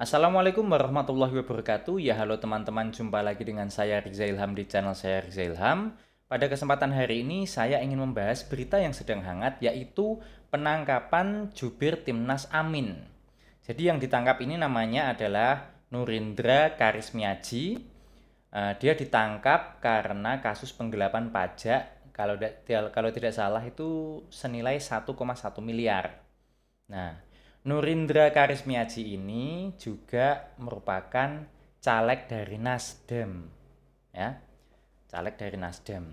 Assalamualaikum warahmatullahi wabarakatuh. Ya halo teman-teman, jumpa lagi dengan saya Riza Ilham di channel saya Riza Ilham. Pada kesempatan hari ini saya ingin membahas berita yang sedang hangat, yaitu penangkapan jubir Timnas Amin. Jadi yang ditangkap ini namanya adalah Nurindra Karismiaji. Dia ditangkap karena kasus penggelapan pajak, kalau tidak salah itu senilai 1,1 miliar. Nah, Nurindra Karismiaji ini juga merupakan caleg dari Nasdem, ya, caleg dari Nasdem.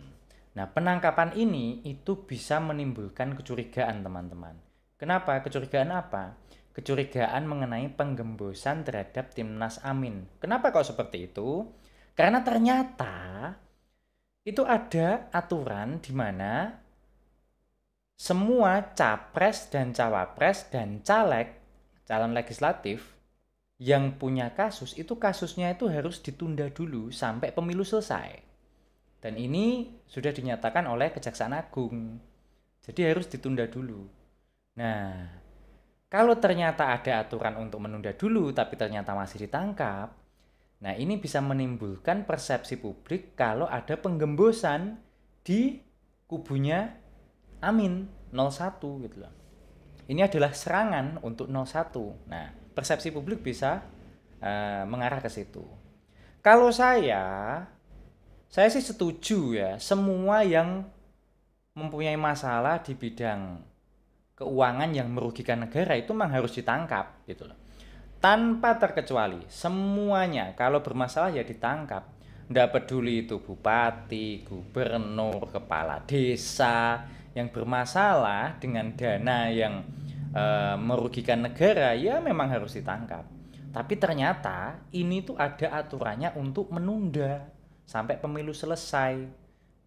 Nah, penangkapan ini itu bisa menimbulkan kecurigaan, teman-teman. Kenapa? Kecurigaan apa? Kecurigaan mengenai penggembosan terhadap Timnas Amin. Kenapa kok seperti itu? Karena ternyata itu ada aturan di mana semua capres dan cawapres dan caleg, calon legislatif yang punya kasus itu kasusnya itu harus ditunda dulu sampai pemilu selesai. Dan ini sudah dinyatakan oleh Kejaksaan Agung. Jadi harus ditunda dulu. Nah, kalau ternyata ada aturan untuk menunda dulu tapi ternyata masih ditangkap, nah ini bisa menimbulkan persepsi publik kalau ada penggembosan di kubunya Amin 01 gitu loh. Ini adalah serangan untuk 01. Nah, persepsi publik bisa mengarah ke situ. Kalau saya sih setuju ya, semua yang mempunyai masalah di bidang keuangan yang merugikan negara itu memang harus ditangkap gitu loh. Tanpa terkecuali, semuanya kalau bermasalah ya ditangkap. Nggak peduli itu bupati, gubernur, kepala desa yang bermasalah dengan dana yang merugikan negara, ya memang harus ditangkap. Tapi ternyata ini tuh ada aturannya untuk menunda sampai pemilu selesai.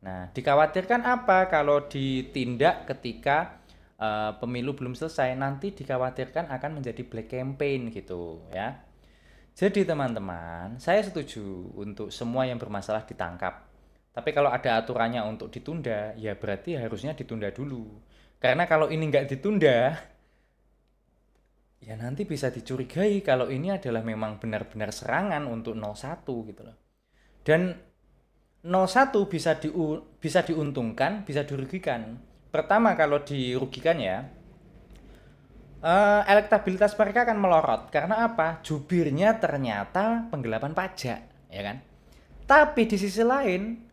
Nah, dikhawatirkan apa kalau ditindak ketika pemilu belum selesai, nanti dikhawatirkan akan menjadi black campaign gitu ya. Jadi teman-teman, saya setuju untuk semua yang bermasalah ditangkap. Tapi kalau ada aturannya untuk ditunda, ya berarti harusnya ditunda dulu. Karena kalau ini nggak ditunda, ya nanti bisa dicurigai kalau ini adalah memang benar-benar serangan untuk 01 gitu loh. Dan 01 bisa diuntungkan, bisa dirugikan. Pertama kalau dirugikan ya, elektabilitas mereka akan melorot. Karena apa? Jubirnya ternyata penggelapan pajak, ya kan? Tapi di sisi lain,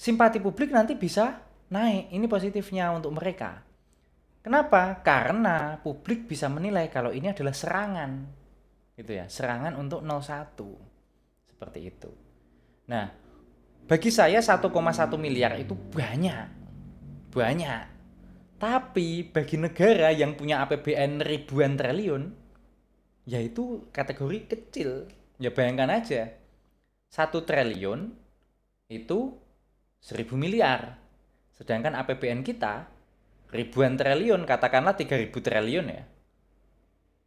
simpati publik nanti bisa naik. Ini positifnya untuk mereka. Kenapa? Karena publik bisa menilai kalau ini adalah serangan. Gitu ya, serangan untuk 01. Seperti itu. Nah, bagi saya 1,1 miliar itu banyak. Banyak. Tapi bagi negara yang punya APBN ribuan triliun, yaitu kategori kecil. Ya bayangkan aja, 1 triliun itu 1000 miliar. Sedangkan APBN kita ribuan triliun, katakanlah 3000 triliun ya.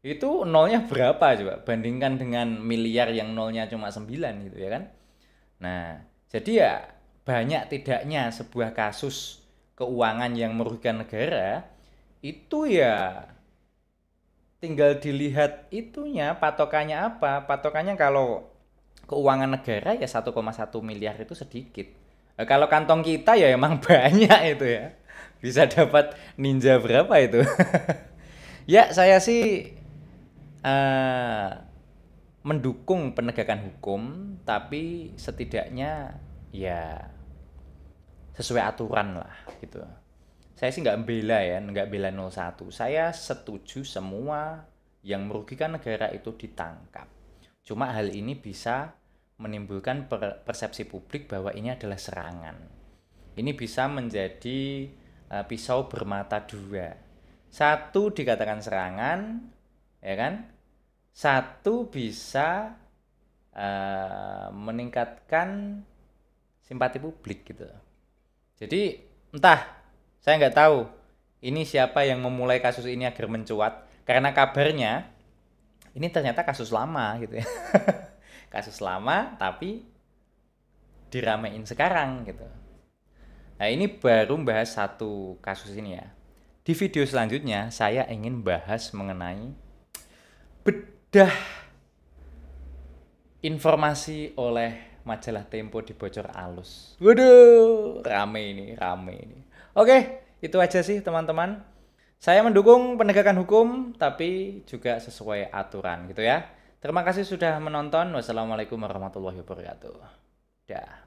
Itu nolnya berapa coba? Bandingkan dengan miliar yang nolnya cuma 9 gitu ya kan. Nah, jadi ya banyak tidaknya sebuah kasus keuangan yang merugikan negara itu ya tinggal dilihat itunya patokannya apa. Patokannya kalau keuangan negara ya 1,1 miliar itu sedikit. Kalau kantong kita ya emang banyak itu ya. Bisa dapat ninja berapa itu? Ya saya sih eh, mendukung penegakan hukum, tapi setidaknya ya sesuai aturan lah gitu. Saya sih nggak bela ya, nggak bela 01. Saya setuju semua yang merugikan negara itu ditangkap. Cuma hal ini bisa menimbulkan persepsi publik bahwa ini adalah serangan. Ini bisa menjadi pisau bermata dua. Satu dikatakan serangan, ya kan? Satu bisa meningkatkan simpati publik gitu. Jadi entah, saya nggak tahu ini siapa yang memulai kasus ini agar mencuat. Karena kabarnya ini ternyata kasus lama gitu ya. Kasus lama tapi diramein sekarang gitu. Nah ini baru bahas satu kasus ini ya. Di video selanjutnya saya ingin bahas mengenai bedah informasi oleh majalah Tempo dibocor alus. Waduh, rame ini. Oke, itu aja sih teman-teman. Saya mendukung penegakan hukum, tapi juga sesuai aturan gitu ya. Terima kasih sudah menonton. Wassalamualaikum warahmatullahi wabarakatuh. Dah.